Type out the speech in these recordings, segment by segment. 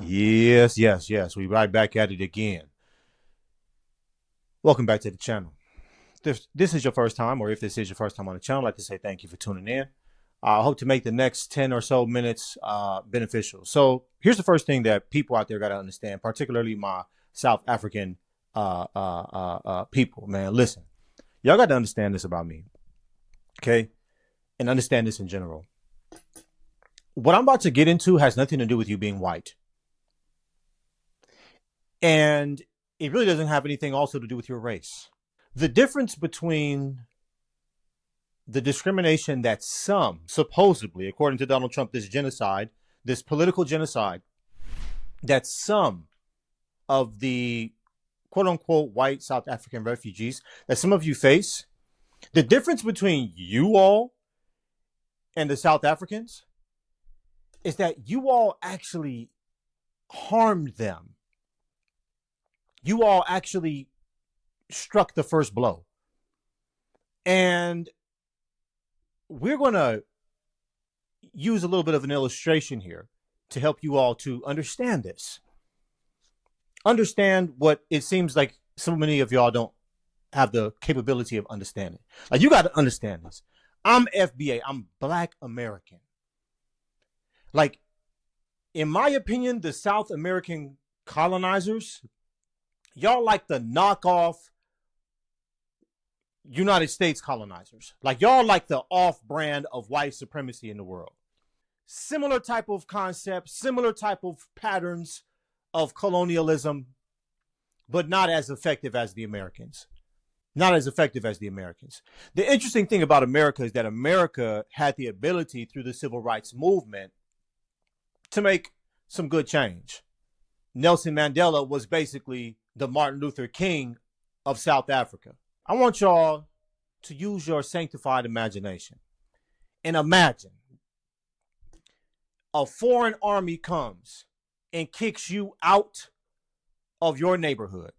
Yes, yes, yes. We right back at it again. Welcome back to the channel. If this is your first time, or if this is your first time on the channel, I'd like to say thank you for tuning in. I hope to make the next 10 or so minutes beneficial. So here's the first thing that people out there got to understand, particularly my South African people, man. Listen, y'all got to understand this about me, okay? And understand this in general. What I'm about to get into has nothing to do with you being white. And it really doesn't have anything also to do with your race. The difference between the discrimination that some, supposedly, according to Donald Trump, this genocide, this political genocide, that some of the quote unquote white South African refugees that some of you face, the difference between you all and the South Africans is that you all actually harmed them. You all actually struck the first blow. And we're going to use a little bit of an illustration here to help you all to understand this. Understand what it seems like so many of y'all don't have the capability of understanding. Like, you got to understand this. I'm FBA. I'm Black American. Like, in my opinion, the South American colonizers, y'all like the knockoff United States colonizers. Like, y'all like the off-brand of white supremacy in the world. Similar type of concepts, similar type of patterns of colonialism, but not as effective as the Americans. Not as effective as the Americans. The interesting thing about America is that America had the ability through the civil rights movement to make some good change. Nelson Mandela was basically the Martin Luther King of South Africa. I want y'all to use your sanctified imagination and imagine a foreign army comes and kicks you out of your neighborhood,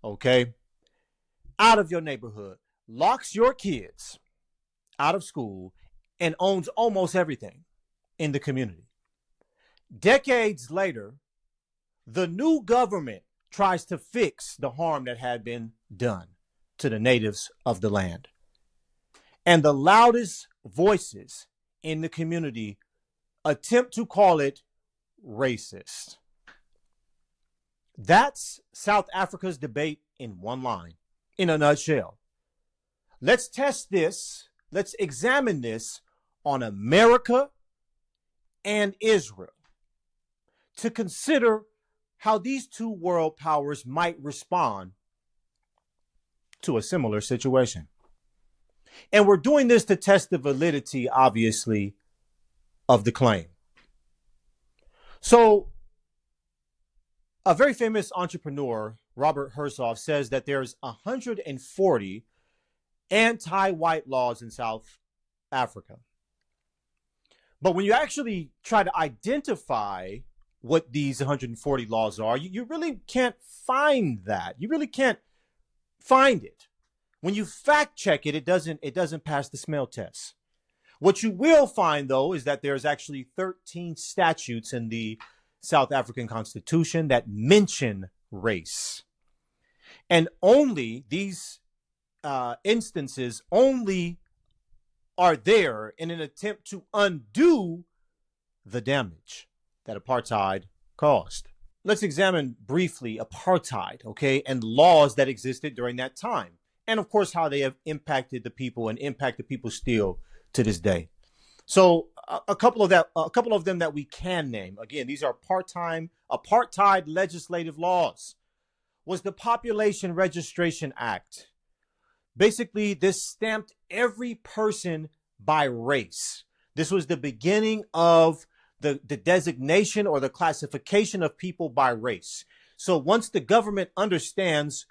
okay? Out of your neighborhood, locks your kids out of school, and owns almost everything in the community. Decades later, the new government tries to fix the harm that had been done to the natives of the land. And the loudest voices in the community attempt to call it racist. That's South Africa's debate in one line, in a nutshell. Let's test this. Let's examine this on America and Israel to consider how these two world powers might respond to a similar situation. And we're doing this to test the validity, obviously, of the claim. So, a very famous entrepreneur, Robert Herzog, says that there's 140 anti-white laws in South Africa. But when you actually try to identify what these 140 laws are, you really can't find that. You really can't find it. When you fact check it, it doesn't pass the smell test. What you will find, though, is that there's actually 13 statutes in the South African Constitution that mention race. And only these instances only are there in an attempt to undo the damage that apartheid caused. Let's examine briefly apartheid, okay, and laws that existed during that time. And of course, how they have impacted the people and impact the people still to this day. So a couple of them that we can name. Again, these are apartheid legislative laws. Was the Population Registration Act. Basically, this stamped every person by race. This was the beginning of the designation or the classification of people by race. So once the government understands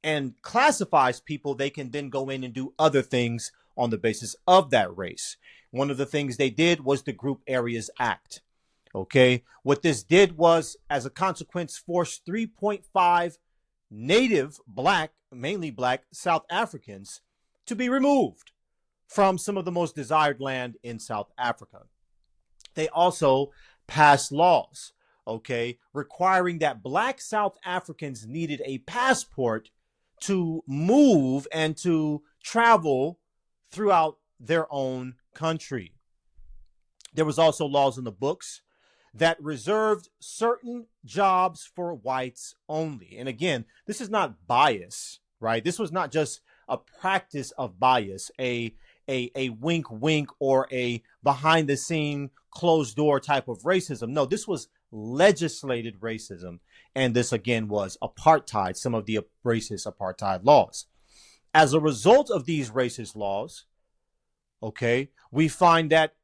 and classifies people, they can then go in and do other things on the basis of that race. One of the things they did was the Group Areas Act. Okay, what this did was, as a consequence, force 3.5 native black, mainly black South Africans to be removed from some of the most desired land in South Africa. They also passed laws okay, requiring that Black South Africans needed a passport to move and to travel throughout their own country. There was also laws in the books that reserved certain jobs for whites only. And again, this is not bias, right? This was not just a practice of bias, a wink wink or a behind the scene closed door type of racism. No, this was legislated racism. And this again was apartheid, some of the racist apartheid laws. As a result of these racist laws, okay, we find that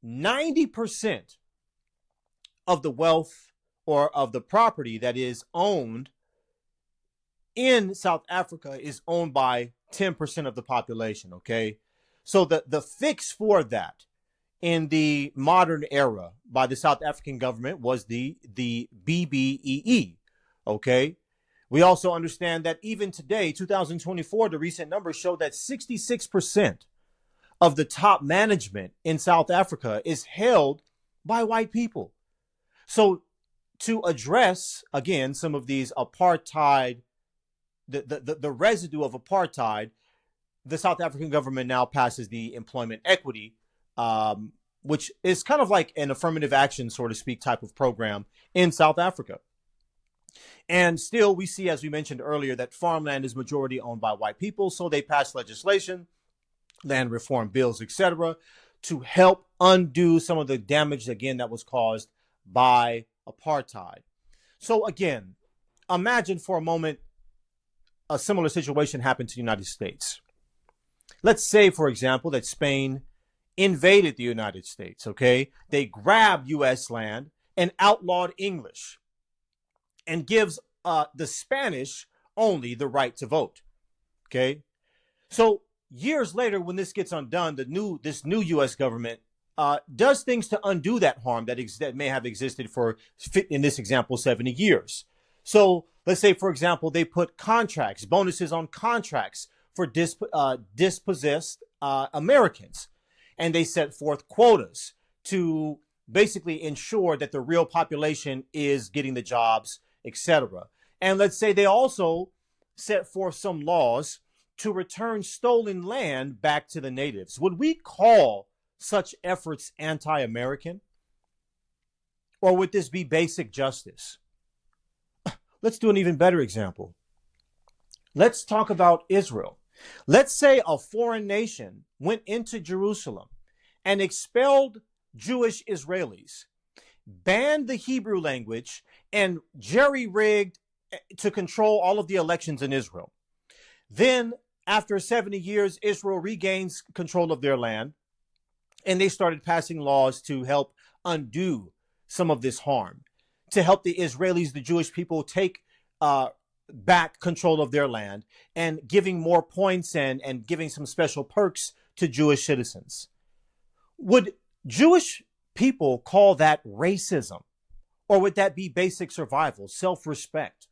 90% of the wealth or of the property that is owned in South Africa is owned by 10% of the population, okay? So the fix for that in the modern era by the South African government was the BBEE, okay? We also understand that even today, 2024, the recent numbers show that 66% of the top management in South Africa is held by white people. So to address, again, some of these apartheid, the residue of apartheid, the South African government now passes the employment equity, which is kind of like an affirmative action, so to speak, type of program in South Africa. And still, we see, as we mentioned earlier, that farmland is majority owned by white people. So they pass legislation, land reform bills, etc., to help undo some of the damage, again, that was caused by apartheid. So again, imagine for a moment a similar situation happened to the United States. Let's say, for example, that Spain invaded the United States, okay? They grabbed U.S. land and outlawed English and gives the Spanish only the right to vote, okay? So years later, when this gets undone, this new U.S. government does things to undo that harm that may have existed for, in this example, 70 years. So let's say, for example, they put contracts, bonuses on contracts for dispossessed Americans. And they set forth quotas to basically ensure that the real population is getting the jobs, etc. And let's say they also set forth some laws to return stolen land back to the natives. Would we call such efforts anti-American? Or would this be basic justice? Let's do an even better example. Let's talk about Israel. Let's say a foreign nation went into Jerusalem and expelled Jewish Israelis, banned the Hebrew language, and jerry-rigged to control all of the elections in Israel. Then, after 70 years, Israel regains control of their land, and they started passing laws to help undo some of this harm, to help the Israelis, the Jewish people, take back control of their land and giving more points and giving some special perks to Jewish citizens. Would Jewish people call that racism? Or would that be basic survival, self-respect?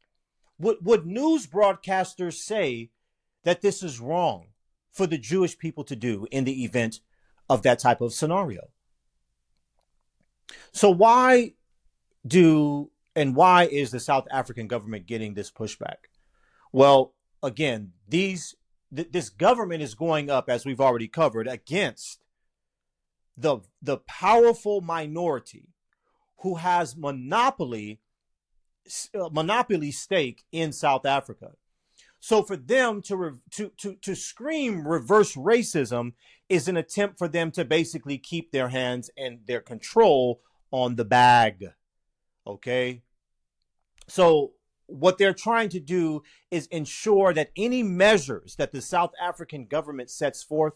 Would news broadcasters say that this is wrong for the Jewish people to do in the event of that type of scenario? So why is the South African government getting this pushback? Well, again, this government is going up, as we've already covered, against the powerful minority who has monopoly stake in South Africa. So for them to scream reverse racism is an attempt for them to basically keep their hands and their control on the bag. Okay? So what they're trying to do is ensure that any measures that the South African government sets forth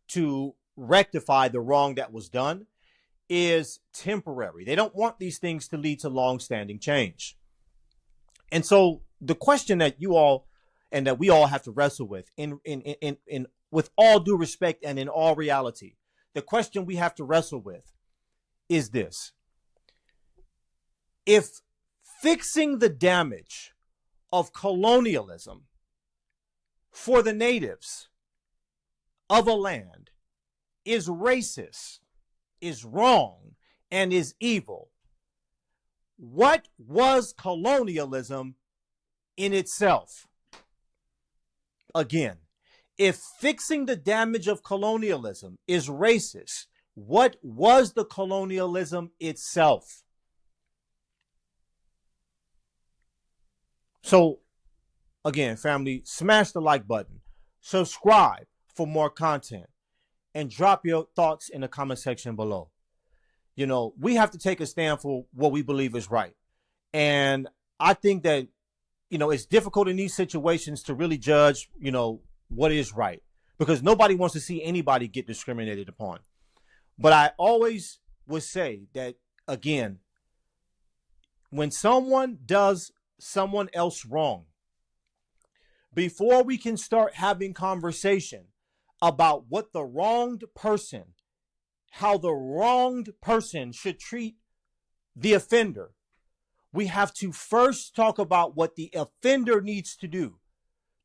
to rectify the wrong that was done is temporary. They don't want these things to lead to long-standing change. And so the question that you all and that we all have to wrestle with with all due respect and in all reality, the question we have to wrestle with is this: if fixing the damage of colonialism for the natives of a land is racist, is wrong, and is evil, what was colonialism in itself? Again, if fixing the damage of colonialism is racist, what was the colonialism itself? So, again, family, smash the like button, subscribe for more content, and drop your thoughts in the comment section below. You know, we have to take a stand for what we believe is right. And I think that, you know, it's difficult in these situations to really judge, you know, what is right, because nobody wants to see anybody get discriminated upon. But I always would say that, again, when someone does someone else wrong, before we can start having conversation about what the wronged person, how the wronged person should treat the offender, we have to first talk about what the offender needs to do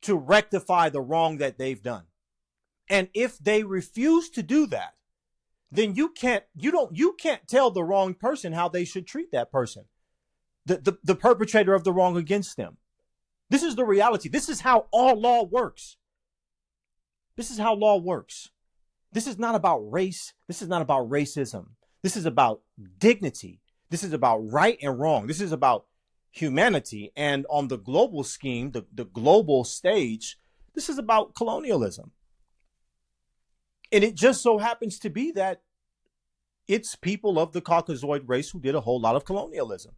to rectify the wrong that they've done. And if they refuse to do that, then you can't tell the wrong person how they should treat that person, the perpetrator of the wrong against them. This is the reality. This is how all law works. This is how law works. This is not about race. This is not about racism. This is about dignity. This is about right and wrong. This is about humanity. And on the global scheme, the global stage, this is about colonialism. And it just so happens to be that it's people of the Caucasoid race who did a whole lot of colonialism.